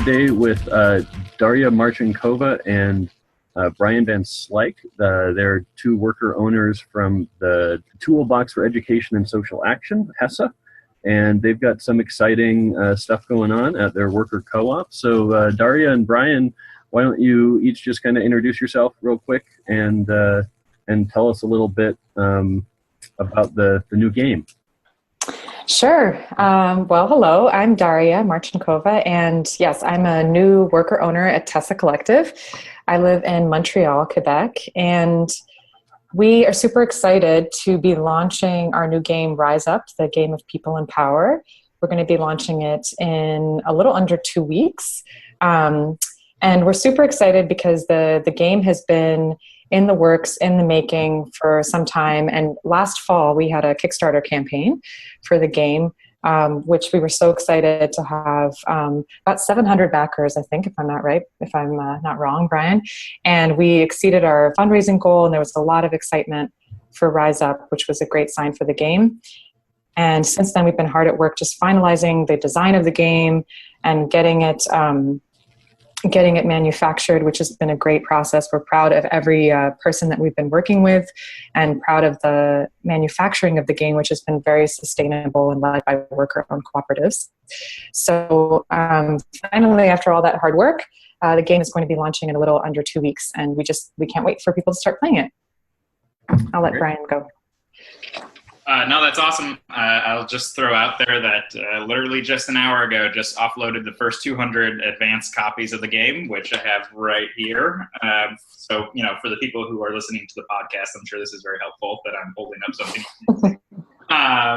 today with Darya Marchenkova and Brian Van Slyke. They're two worker owners from the Toolbox for Education and Social Action, TESA, and they've got some exciting stuff going on at their worker co-op. So Darya and Brian, why don't you each just kind of introduce yourself real quick and tell us a little bit about the new game. Sure. Well, hello, I'm Darya Marchenkova, and yes, I'm a new worker owner at TESA Collective. I live in Montreal, Quebec, and we are super excited to be launching our new game, Rise Up, the game of people in power. We're going to be launching it in a little under 2 weeks. And we're super excited because the game has been in the works, in the making for some time. And last fall, we had a Kickstarter campaign for the game, which we were so excited to have about 700 backers, I think, if I'm not right, if I'm not wrong, Brian. And we exceeded our fundraising goal, and there was a lot of excitement for Rise Up, which was a great sign for the game. And since then, we've been hard at work just finalizing the design of the game and getting it manufactured, which has been a great process. We're proud of every person that we've been working with and proud of the manufacturing of the game, which has been very sustainable and led by worker-owned cooperatives. So finally, after all that hard work, the game is going to be launching in a little under 2 weeks, and we can't wait for people to start playing it. I'll let Brian go. No, that's awesome. I'll just throw out there that literally just an hour ago, just offloaded the first 200 advanced copies of the game, which I have right here. So, for the people who are listening to the podcast, I'm sure this is very helpful that I'm holding up something.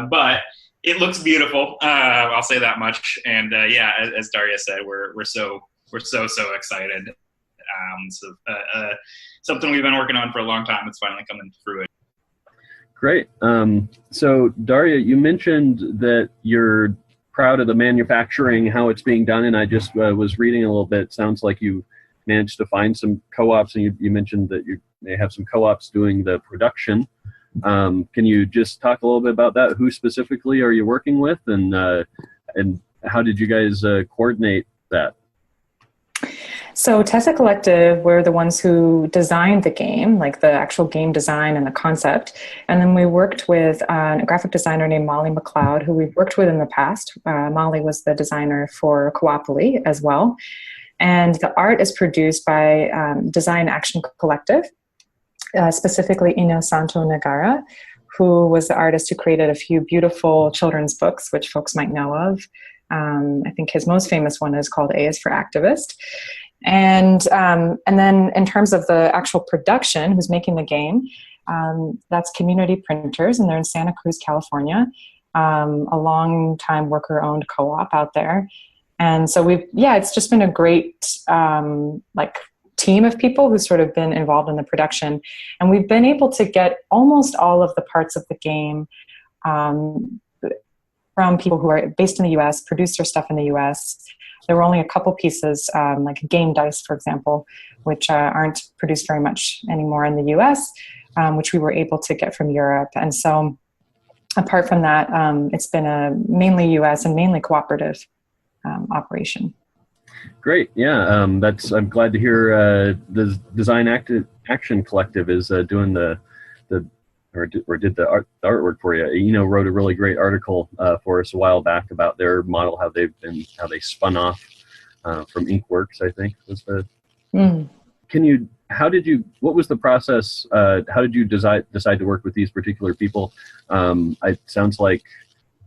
But it looks beautiful. I'll say that much. And as Darya said, we're so excited. Something we've been working on for a long time. It's finally coming through it. Great. So Darya, you mentioned that you're proud of the manufacturing, how it's being done, and I just was reading a little bit. It sounds like you managed to find some co-ops, and you mentioned that you may have some co-ops doing the production. Can you just talk a little bit about that? Who specifically are you working with, and how did you guys coordinate that? So TESA Collective, we're the ones who designed the game, like the actual game design and the concept. And then we worked with a graphic designer named Molly McLeod, who we've worked with in the past. Molly was the designer for Coopoli as well. And the art is produced by Design Action Collective, specifically Ino Santo Nagara, who was the artist who created a few beautiful children's books, which folks might know of. I think his most famous one is called A is for Activist. And then in terms of the actual production, who's making the game, that's Community Printers, and they're in Santa Cruz, California, a long-time worker-owned co-op out there. And so it's just been a great team of people who's sort of been involved in the production. And we've been able to get almost all of the parts of the game from people who are based in the U.S., produce their stuff in the U.S. There were only a couple pieces, like game dice, for example, which aren't produced very much anymore in the U.S., which we were able to get from Europe. And so apart from that, it's been a mainly U.S. and mainly cooperative operation. Great. Yeah, I'm glad to hear the Design Action Collective is doing did the artwork for you. Wrote a really great article for us a while back about their model, how they spun off from Inkworks, I think was the. What was the process? How did you decide to work with these particular people? It sounds like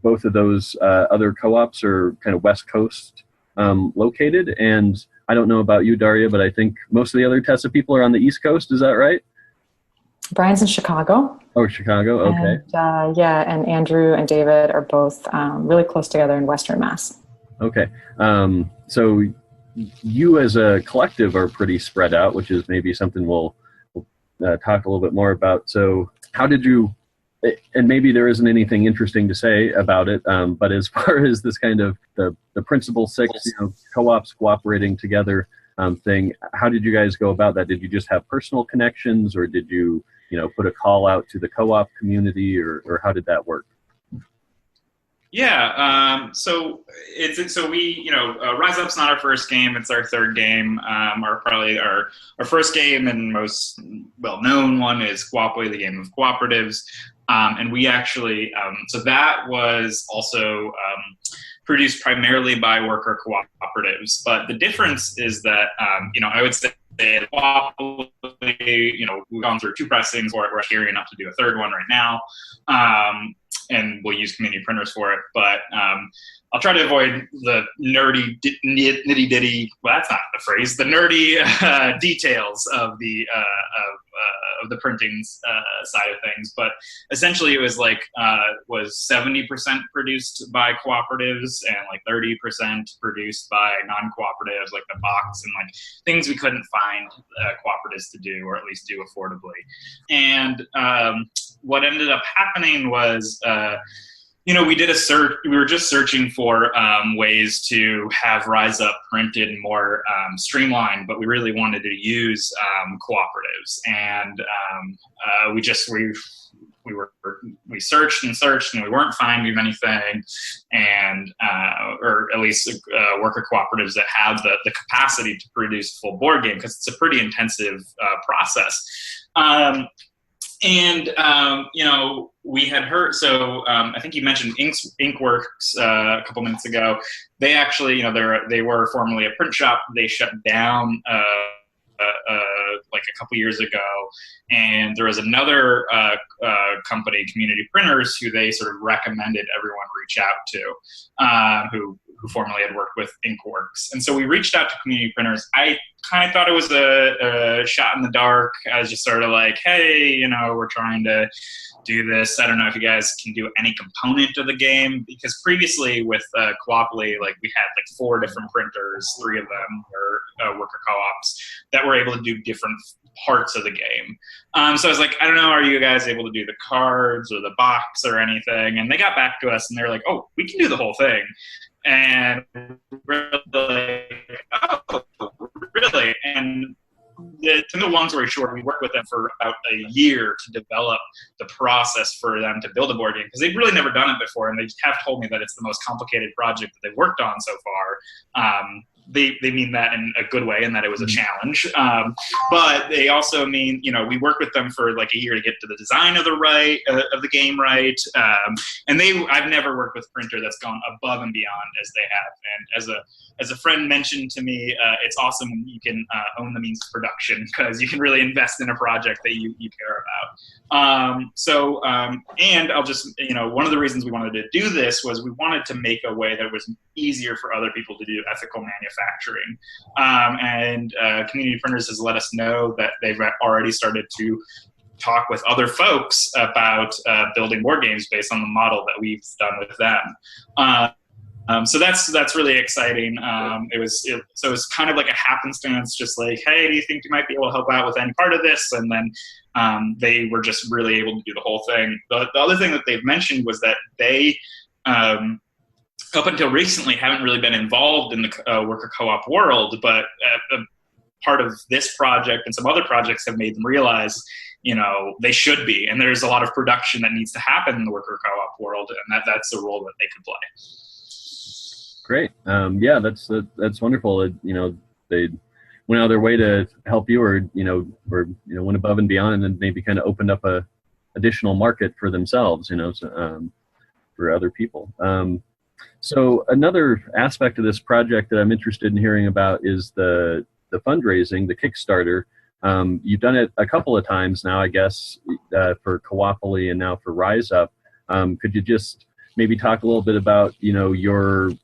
both of those other co-ops are kind of West Coast located, and I don't know about you, Darya, but I think most of the other TESA people are on the East Coast. Is that right? Brian's in Chicago. Oh, Chicago, okay. And, and Andrew and David are both really close together in Western Mass. Okay. So you as a collective are pretty spread out, which is maybe something we'll talk a little bit more about. So how did you, and maybe there isn't anything interesting to say about it, but as far as this kind of the Principle 6, co-ops cooperating together thing, how did you guys go about that? Did you just have personal connections, or did you put a call out to the co-op community, or how did that work? Yeah, so we, Rise Up's not our first game; it's our third game. Our first game and most well-known one is Cooply, the game of cooperatives, and we actually so that was also produced primarily by worker cooperatives. But the difference is that I would say Cooply, we've gone through 2 pressings. We're gearing up to do a third one right now. And we'll use community printers for it. But I'll try to avoid the nerdy nitty-ditty, well, that's not the phrase, the nerdy details of the printing side of things. But essentially it was was 70% produced by cooperatives and 30% produced by non-cooperatives, like the box and things we couldn't find cooperatives to do, or at least do affordably. And what ended up happening was, we did a search. We were just searching for ways to have Rise Up printed more streamlined, but we really wanted to use cooperatives. And we searched and searched, and we weren't finding anything, and or at least worker cooperatives that have the capacity to produce a full board game, because it's a pretty intensive process. We had heard, so I think you mentioned Inkworks a couple minutes ago. They actually, they were formerly a print shop. They shut down a couple years ago, and there was another company, Community Printers, who they sort of recommended everyone reach out to, who formerly had worked with Inkworks. And so we reached out to Community Printers. I kind of thought it was a shot in the dark. I was just sort of like, hey, we're trying to do this. I don't know if you guys can do any component of the game, because previously with Cooply, we had 4 different printers. 3 of them were worker co-ops that were able to do different parts of the game. So I was like, I don't know, are you guys able to do the cards or the box or anything? And they got back to us and they're like, oh, we can do the whole thing. And we're like, oh, really? And to make a long story short, we worked with them for about a year to develop the process for them to build a board game, because they've really never done it before, and they have told me that it's the most complicated project that they've worked on so far. They mean that in a good way, and that it was a challenge. But they also mean, we worked with them for a year to get to the design of the game right. And I've never worked with a printer that's gone above and beyond as they have. And as a friend mentioned to me, it's awesome when you can own the means of production, because you can really invest in a project that you care about. And I'll just, one of the reasons we wanted to do this was we wanted to make a way that was easier for other people to do ethical manufacturing. And Community Printers has let us know that they've already started to talk with other folks about building board games based on the model that we've done with them. So that's really exciting. It was kind of like a happenstance, just like, hey, do you think you might be able to help out with any part of this? And then they were just really able to do the whole thing. The other thing that they've mentioned was that they, up until recently, haven't really been involved in the worker co-op world, but part of this project and some other projects have made them realize, they should be. And there's a lot of production that needs to happen in the worker co-op world, and that's the role that they could play. Great. Yeah, that's wonderful. They went out of their way to help you, or went above and beyond, and then maybe kind of opened up a additional market for themselves, for other people. So another aspect of this project that I'm interested in hearing about is the fundraising, the Kickstarter. You've done it a couple of times now, I guess, for Cooply and now for Rise Up. Could you just maybe talk a little bit about,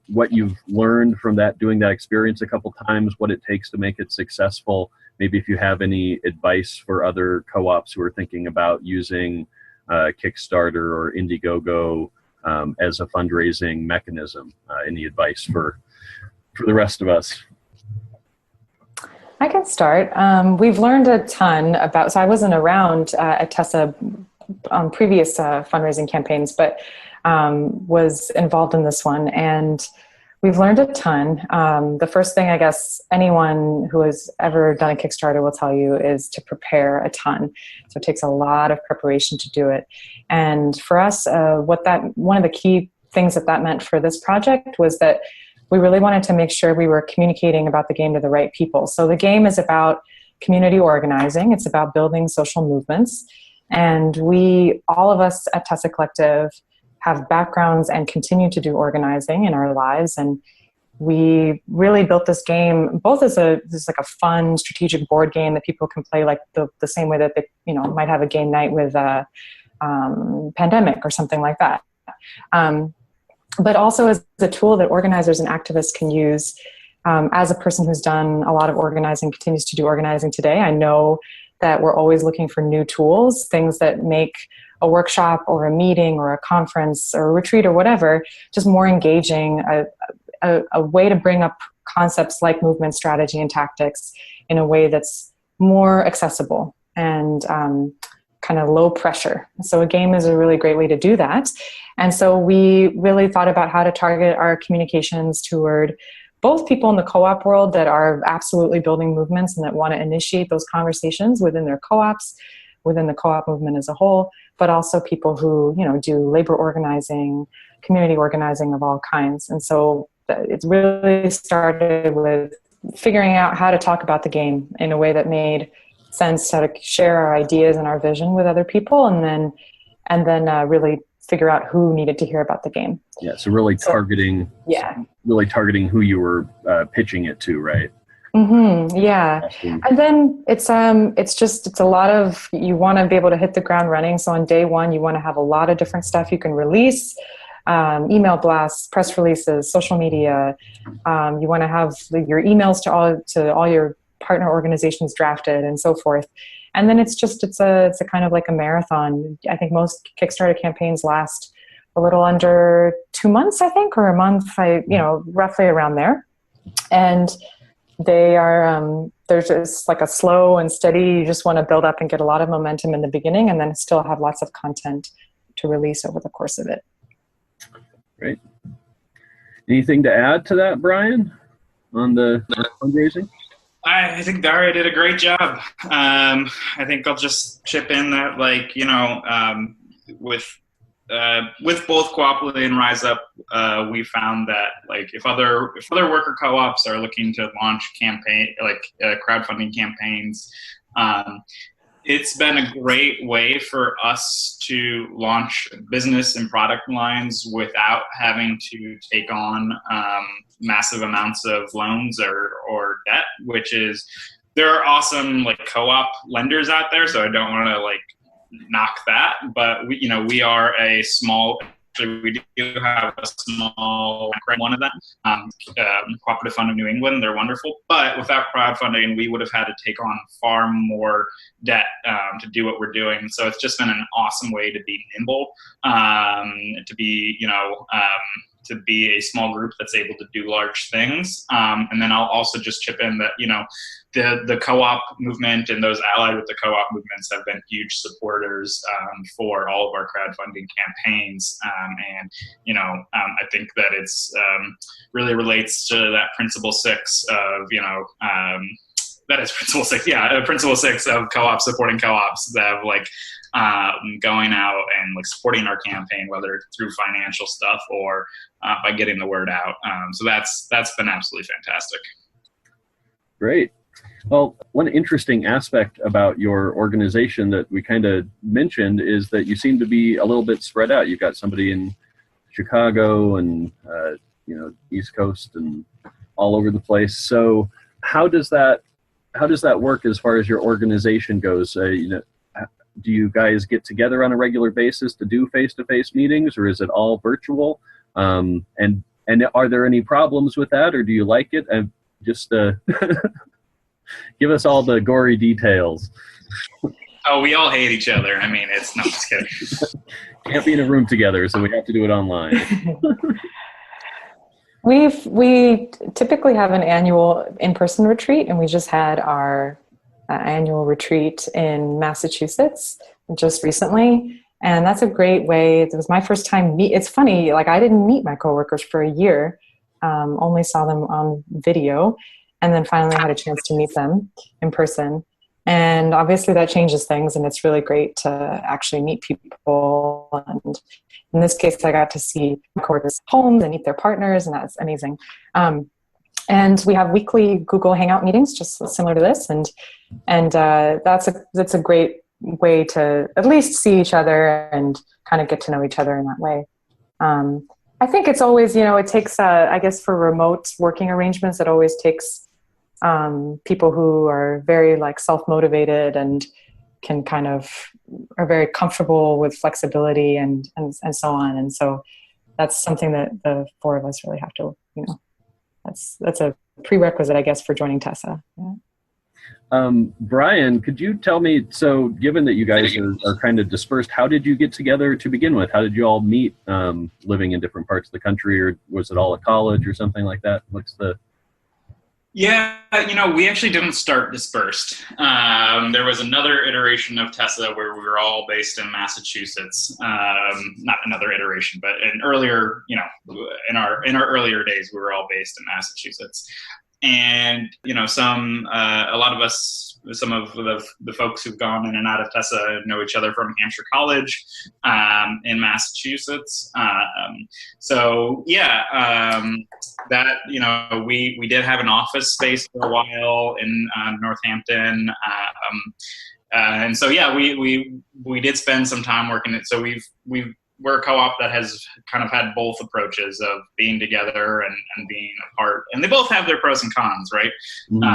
what you've learned from doing that experience a couple times, what it takes to make it successful? Maybe if you have any advice for other co-ops who are thinking about using Kickstarter or Indiegogo as a fundraising mechanism. Any advice for the rest of us? I can start. We've learned a ton about, so I wasn't around at TESA on previous fundraising campaigns, but was involved in this one, and we've learned a ton. The first thing I guess anyone who has ever done a Kickstarter will tell you is to prepare a ton. So it takes a lot of preparation to do it. And for us, one of the key things that meant for this project was that we really wanted to make sure we were communicating about the game to the right people. So the game is about community organizing. It's about building social movements. And all of us at TESA Collective have backgrounds and continue to do organizing in our lives. And we really built this game both as like a fun strategic board game that people can play like the same way that they might have a game night with Pandemic or something like that. But also as a tool that organizers and activists can use. As a person who's done a lot of organizing, continues to do organizing today, I know that we're always looking for new tools, things that make a workshop or a meeting or a conference or a retreat or whatever just more engaging, a way to bring up concepts like movement, strategy, and tactics in a way that's more accessible and kind of low pressure. So a game is a really great way to do that. And so we really thought about how to target our communications toward both people in the co-op world that are absolutely building movements and that want to initiate those conversations within their co-ops, within the co-op movement as a whole, but also people who, do labor organizing, community organizing of all kinds. And so it's really started with figuring out how to talk about the game in a way that made sense, how to share our ideas and our vision with other people, and then really figure out who needed to hear about the game. Yeah, so really targeting who you were pitching it to, right? Mm-hmm, yeah. And then it's a lot of, you want to be able to hit the ground running. So on day one, you want to have a lot of different stuff you can release, email blasts, press releases, social media. You want to have your emails to all your partner organizations drafted and so forth. And then it's a kind of like a marathon. I think most Kickstarter campaigns last a little under 2 months, I think, or a month, roughly around there. And they are, they're just like a slow and steady, you just want to build up and get a lot of momentum in the beginning and then still have lots of content to release over the course of it. Great. Anything to add to that, Brian, on the fundraising? I think Darya did a great job. I think I'll just chip in that, with both Cooply and Rise Up, we found that if other worker co-ops are looking to launch crowdfunding campaigns, it's been a great way for us to launch business and product lines without having to take on massive amounts of loans or debt, which is, there are awesome co-op lenders out there, so I don't want to knock that, but we are a small, we do have a small one of them, Cooperative Fund of New England. They're wonderful, but without crowdfunding, we would have had to take on far more debt to do what we're doing. So it's just been an awesome way to be nimble, to be a small group that's able to do large things. And then I'll also just chip in that, the co-op movement and those allied with the co-op movements have been huge supporters for all of our crowdfunding campaigns. I think that it's really relates to that principle 6 of, that is principle 6. Yeah, principle 6 of co-ops supporting co-ops that have going out and supporting our campaign, whether it's through financial stuff or by getting the word out. So that's been absolutely fantastic. Great. Well, one interesting aspect about your organization that we kind of mentioned is that you seem to be a little bit spread out. You've got somebody in Chicago and East Coast and all over the place. So how does that work as far as your organization goes? Do you guys get together on a regular basis to do face-to-face meetings, or is it all virtual? And are there any problems with that, or do you like it? And just give us all the gory details. Oh, we all hate each other. I mean, no, I'm just kidding. Can't be in a room together, so we have to do it online. We typically have an annual in-person retreat, and we just had our annual retreat in Massachusetts just recently. And that's a great way. It was my first time. It's funny, I didn't meet my coworkers for a year, only saw them on video, and then finally had a chance to meet them in person. And obviously that changes things, and it's really great to actually meet people. And in this case, I got to see coworkers' homes and meet their partners, and that's amazing. And we have weekly Google Hangout meetings, just similar to this, and that's a great way to at least see each other and kind of get to know each other in that way. I think it's always, it takes, I guess, for remote working arrangements, it always takes people who are very like self-motivated and can kind of are very comfortable with flexibility and so on. And so that's something that the four of us really have to, that's a prerequisite, I guess, for joining TESA. Yeah. Brian, could you tell me, so given that you guys are kind of dispersed, how did you get together to begin with? How did you all meet, living in different parts of the country, or was it all at college or something like that? Yeah, we actually didn't start dispersed. There was another iteration of TESA where we were all based in Massachusetts. Not another iteration, but an earlier, in our earlier days, we were all based in Massachusetts. And, a lot of us, some of the folks who've gone in and out of TESA know each other from Hampshire College in Massachusetts. We did have an office space for a while in Northampton. We did spend some time working it. So we're a co-op that has kind of had both approaches of being together and being apart, and they both have their pros and cons, right? Mm-hmm.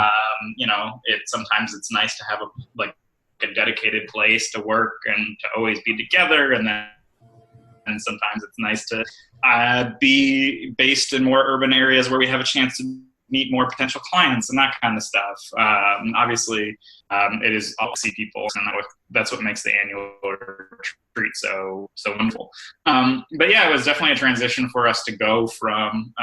Sometimes it's nice to have a dedicated place to work and to always be together, and sometimes it's nice to be based in more urban areas where we have a chance to meet more potential clients and that kind of stuff. Obviously, it is all see people, and that's what makes the annual retreat so wonderful. It was definitely a transition for us to go from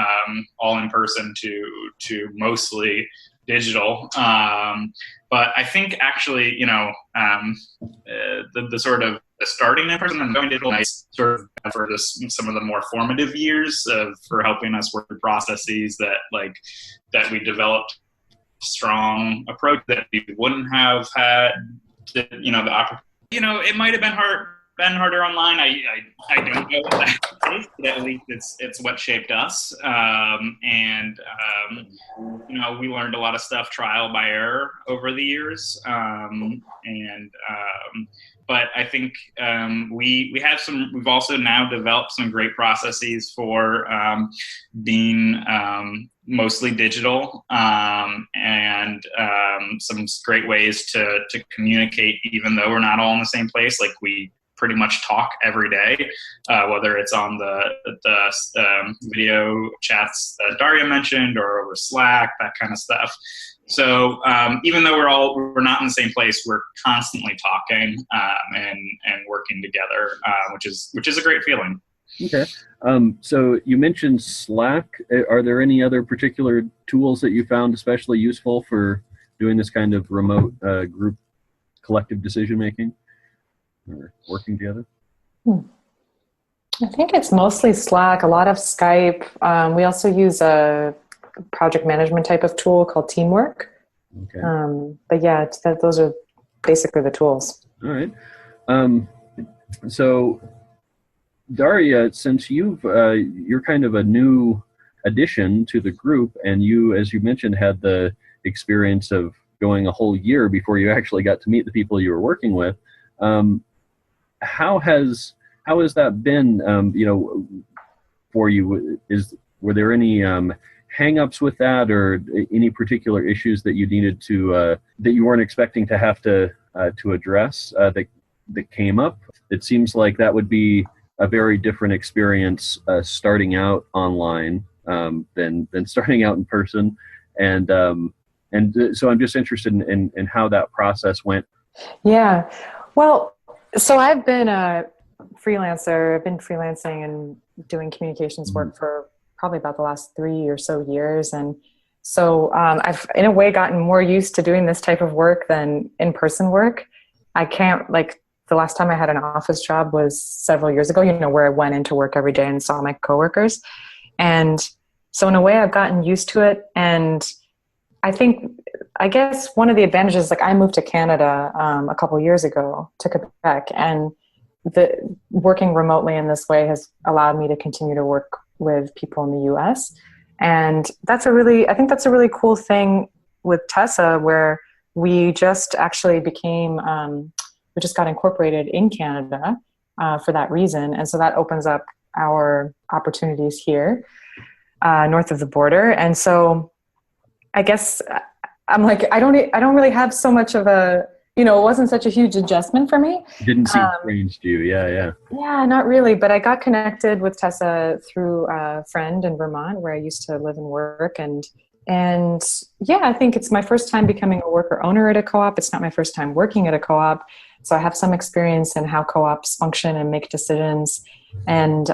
all in person to mostly digital. But I think actually, the sort of the starting in person and going digital nice sort of for some of the more formative years for helping us work through processes that we developed strong approach that we wouldn't have had the opportunity. It might have been harder online. I don't know what that is, but at least it's what shaped us. We learned a lot of stuff trial by error over the years. But I think we've also now developed some great processes for being mostly digital, and some great ways to communicate even though we're not all in the same place. Like we pretty much talk every day, whether it's on the video chats that Darya mentioned or over Slack, that kind of stuff. So even though we're not in the same place, we're constantly talking and working together, which is a great feeling. Okay. So you mentioned Slack. Are there any other particular tools that you found especially useful for doing this kind of remote group collective decision making or working together? I think it's mostly Slack, a lot of Skype. We also use a project management type of tool called Teamwork. Okay. Those are basically the tools. All right. So Darya, since you're kind of a new addition to the group, and you, as you mentioned, had the experience of going a whole year before you actually got to meet the people you were working with, how has that been, for you? Were there any hang-ups with that, or any particular issues that you needed to that you weren't expecting to have to address that came up? It seems like that would be a very different experience starting out online than starting out in person, and so I'm just interested in how that process went. Yeah, well, so I've been a freelancer. I've been freelancing and doing communications work for probably about the last 3 or so years. And so I've, in a way, gotten more used to doing this type of work than in-person work. I can't, the last time I had an office job was several years ago, where I went into work every day and saw my coworkers. And so in a way, I've gotten used to it. And I guess one of the advantages, like I moved to Canada a couple years ago to Quebec, and the working remotely in this way has allowed me to continue to work with people in the US. And I think that's a really cool thing with TESA, where we just actually we just got incorporated in Canada for that reason. And so that opens up our opportunities here north of the border. And so I guess I'm like, I don't really have so much of a, it wasn't such a huge adjustment for me. Didn't seem strange to you. Yeah. Yeah, not really. But I got connected with TESA through a friend in Vermont where I used to live and work. And yeah, I think it's my first time becoming a worker owner at a co-op. It's not my first time working at a co-op. So I have some experience in how co-ops function and make decisions. And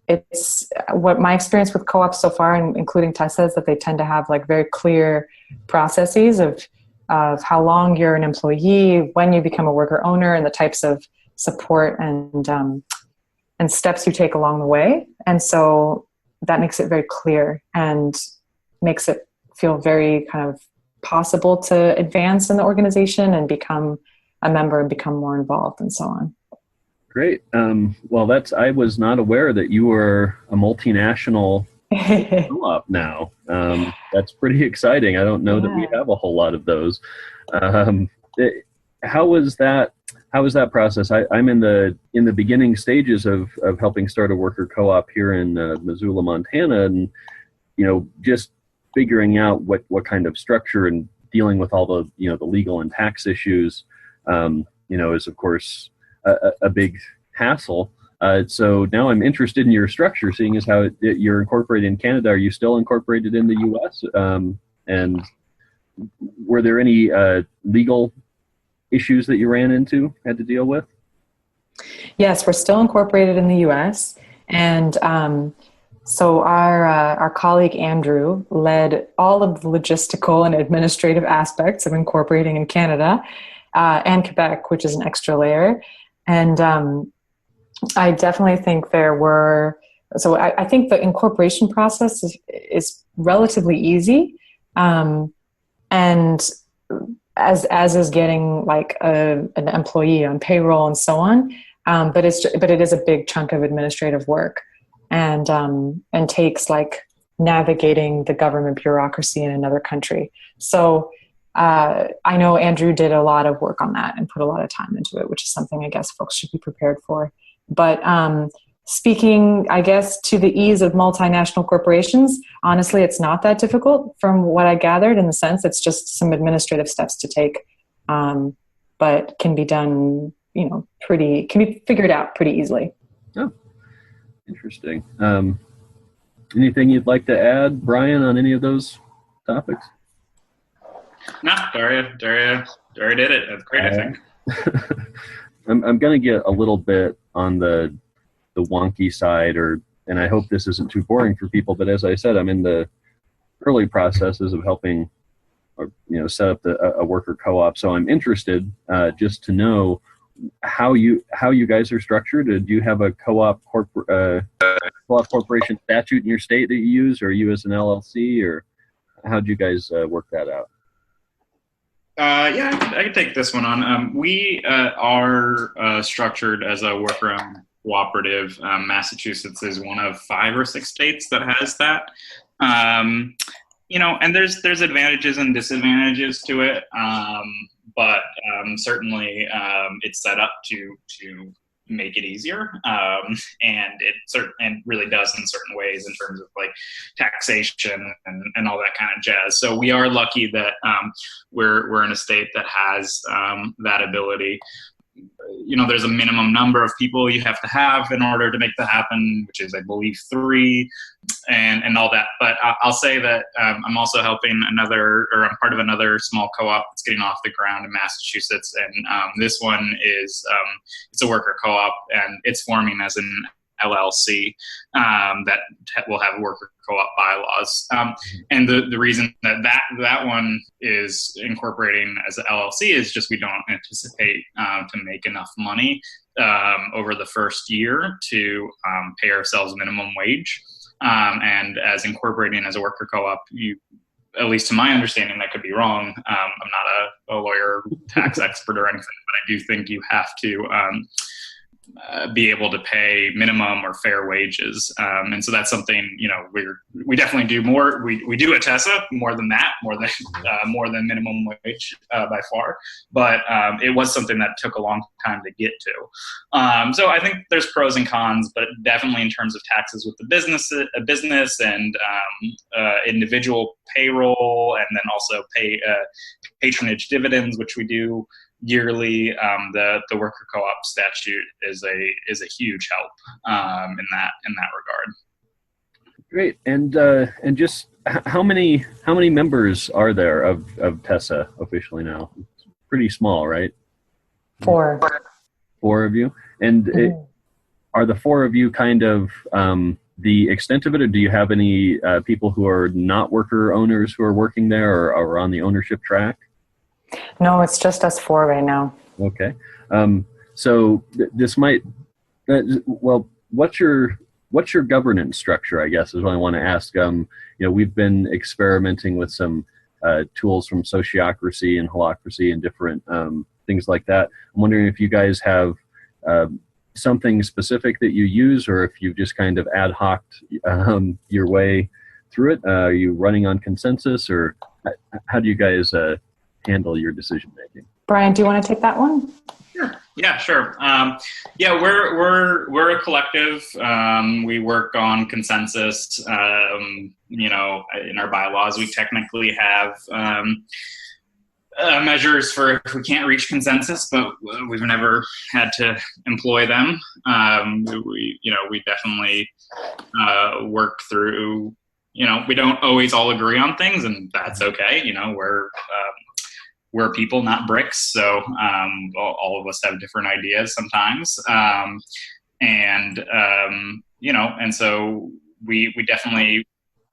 it's what my experience with co-ops so far, including TESA, is that they tend to have like very clear processes of how long you're an employee, when you become a worker owner, and the types of support and steps you take along the way. And so that makes it very clear and makes it feel very kind of possible to advance in the organization and become a member and become more involved and so on. Great. Well, I was not aware that you were a multinational co-op now. That's pretty exciting. I don't know that we have a whole lot of those. How was that process? I'm in the beginning stages of helping start a worker co-op here in Missoula, Montana, and just figuring out what kind of structure and dealing with all the the legal and tax issues is of course a big hassle. So now I'm interested in your structure, seeing as how you're incorporated in Canada. Are you still incorporated in the U.S.? And were there any legal issues that you had to deal with? Yes, we're still incorporated in the U.S. And so our colleague Andrew led all of the logistical and administrative aspects of incorporating in Canada and Quebec, which is an extra layer. And I definitely think I think the incorporation process is relatively easy. And as is getting like an employee on payroll and so on. But it is a big chunk of administrative work and takes like navigating the government bureaucracy in another country. So I know Andrew did a lot of work on that and put a lot of time into it, which is something I guess folks should be prepared for. But speaking, I guess, to the ease of multinational corporations, honestly, it's not that difficult from what I gathered, in the sense it's just some administrative steps to take, but can be done, can be figured out pretty easily. Oh, interesting. Anything you'd like to add, Brian, on any of those topics? No, Darya did it. That's great, I think. I'm going to get a little bit on the wonky side, and I hope this isn't too boring for people, but as I said, I'm in the early processes of helping set up a worker co-op. So I'm interested just to know how you guys are structured. Do you have a co-op corporation statute in your state that you use, or are you as an LLC, or how do you guys work that out? Yeah, I can take this one on. We are structured as a worker-owned cooperative. Massachusetts is one of 5 or 6 states that has that. And there's advantages and disadvantages to it, but certainly it's set up to make it easier, and it really does in certain ways in terms of like taxation and all that kind of jazz. So we are lucky that we're in a state that has that ability. There's a minimum number of people you have to have in order to make that happen, which is, I believe, 3, and all that. But I'll say that I'm also helping I'm part of another small co-op that's getting off the ground in Massachusetts, and this one is it's a worker co-op, and it's forming as an LLC that will have worker co-op bylaws. And the reason that one is incorporating as an LLC is just we don't anticipate to make enough money over the first year to pay ourselves minimum wage. And as incorporating as a worker co-op, at least to my understanding, that could be wrong. I'm not a lawyer, tax expert or anything, but I do think you have to be able to pay minimum or fair wages. And so that's something, we definitely do more. We do at TESA more than that, more than minimum wage by far. But it was something that took a long time to get to. So I think there's pros and cons, but definitely in terms of taxes with the business and individual payroll, and then also patronage dividends, which we do yearly. The worker co-op statute is a huge help in that regard. Great. And just how many members are there of TESA officially now? It's pretty small, right? 4. 4 of you. And are the 4 of you kind of the extent of it, or do you have any people who are not worker owners who are working there or are on the ownership track? No, it's just us 4 right now. Okay. So this might, what's your governance structure, I guess, is what I want to ask. We've been experimenting with some tools from Sociocracy and Holacracy and different things like that. I'm wondering if you guys have something specific that you use, or if you've just kind of ad hoc your way through it. Are you running on consensus, or how do you guys handle your decision making? Brian, do you want to take that one? Yeah, sure. We're a collective. We work on consensus. In our bylaws, we technically have measures for if we can't reach consensus, but we've never had to employ them. We definitely work through. We don't always all agree on things, and that's okay. We're people, not bricks, so all of us have different ideas sometimes, and so we definitely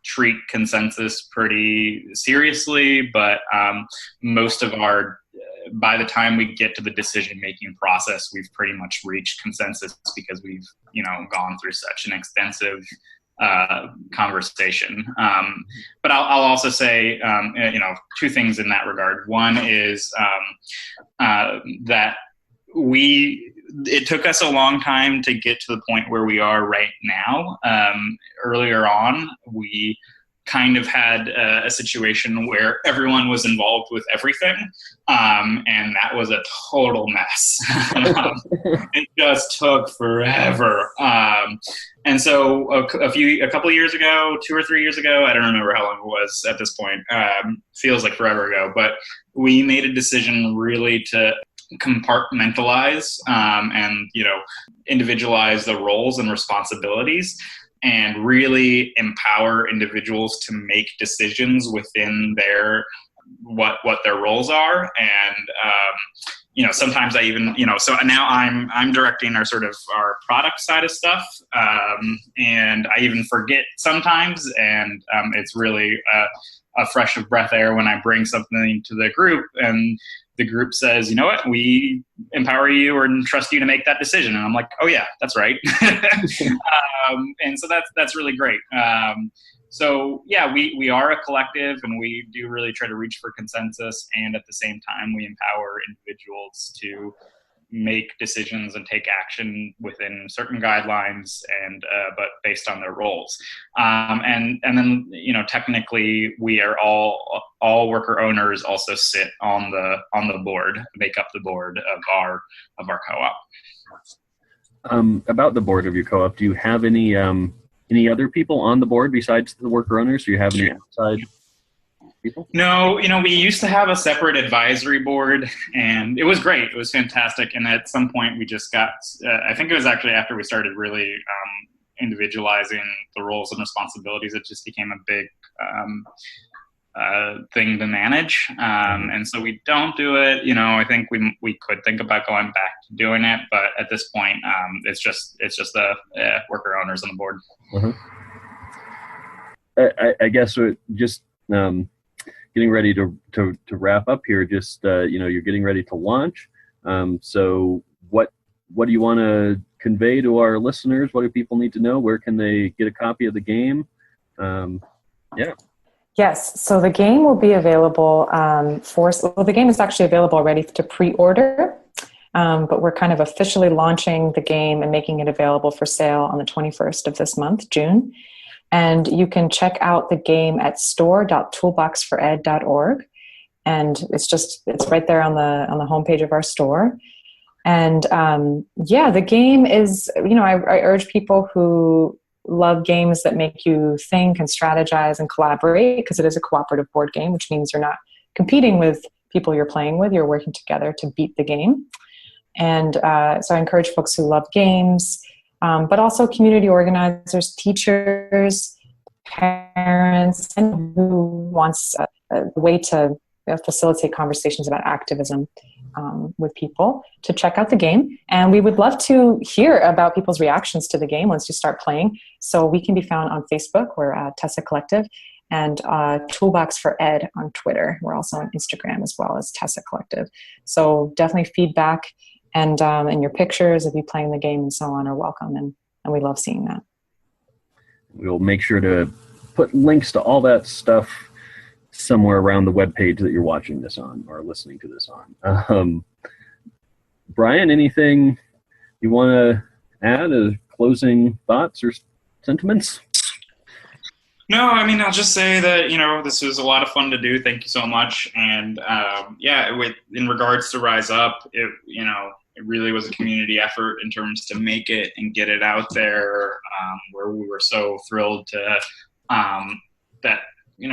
treat consensus pretty seriously. But by the time we get to the decision-making process, we've pretty much reached consensus because we've gone through such an extensive conversation. But I'll also say, 2 things in that regard. One is that it took us a long time to get to the point where we are right now. Earlier on, we kind of had a situation where everyone was involved with everything, and that was a total mess. It just took forever. And so a couple of years ago, 2 or 3 years ago, I don't remember how long it was at this point, feels like forever ago, but we made a decision really to compartmentalize and individualize the roles and responsibilities, and really empower individuals to make decisions within what their roles are. And sometimes I even so now I'm directing our product side of stuff, and I even forget sometimes, and it's really a fresh of breath air when I bring something to the group and the group says, we empower you or trust you to make that decision. And I'm like, oh yeah, that's right. And so that's really great. So yeah, we are a collective, and we do really try to reach for consensus. And at the same time, we empower individuals to make decisions and take action within certain guidelines, and but based on their roles. And then technically, we are all worker owners also sit on the board, make up the board of our co-op. About the board of your co-op, do you have any other people on the board besides the worker owners? Do you have any outside people? No, we used to have a separate advisory board, and it was great. It was fantastic. And at some point we just got, I think it was actually after we started really individualizing the roles and responsibilities, it just became a big thing to manage. And so we don't do it. I think we could think about going back to doing it, but at this point, it's just the worker owners on the board. Uh-huh. I guess we're just getting ready to wrap up here. Just you're getting ready to launch. So what do you want to convey to our listeners? What do people need to know? Where can they get a copy of the game? Yeah. Yes, so the game will be available the game is actually available already to pre-order, but we're kind of officially launching the game and making it available for sale on the 21st of this month, June. And you can check out the game at store.toolboxfored.org. And it's right there on the homepage of our store. And the game is, I urge people who love games that make you think and strategize and collaborate, because it is a cooperative board game, which means you're not competing with people you're playing with, you're working together to beat the game. And so I encourage folks who love games, but also community organizers, teachers, parents, and who wants a way to facilitate conversations about activism with people, to check out the game. And we would love to hear about people's reactions to the game once you start playing. So we can be found on Facebook. We're TESA Collective, and Toolbox for Ed on Twitter. We're also on Instagram as well as TESA Collective. So definitely feedback and your pictures of you playing the game and so on are welcome. And we love seeing that. We'll make sure to put links to all that stuff somewhere around the webpage that you're watching this on or listening to this on. Brian, anything you want to add as closing thoughts or sentiments? No, I mean, I'll just say that, this was a lot of fun to do. Thank you so much. And in regards to Rise Up, it really was a community effort in terms to make it and get it out there, where we were so thrilled to that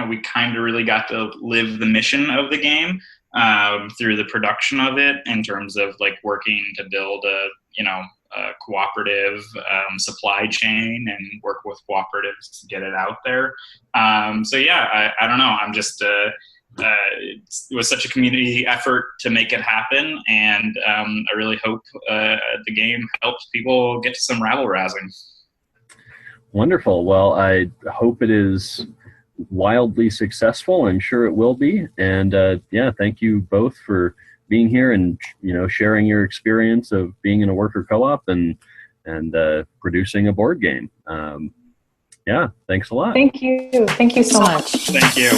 we kind of really got to live the mission of the game through the production of it, in terms of like working to build a cooperative supply chain and work with cooperatives to get it out there. I don't know. I'm just it was such a community effort to make it happen, and I really hope the game helps people get to some rabble-rousing. Wonderful. Well, I hope it is wildly successful. I'm sure it will be. And thank you both for being here and sharing your experience of being in a worker co-op and producing a board game. Thanks a lot. Thank you so much. Thank you.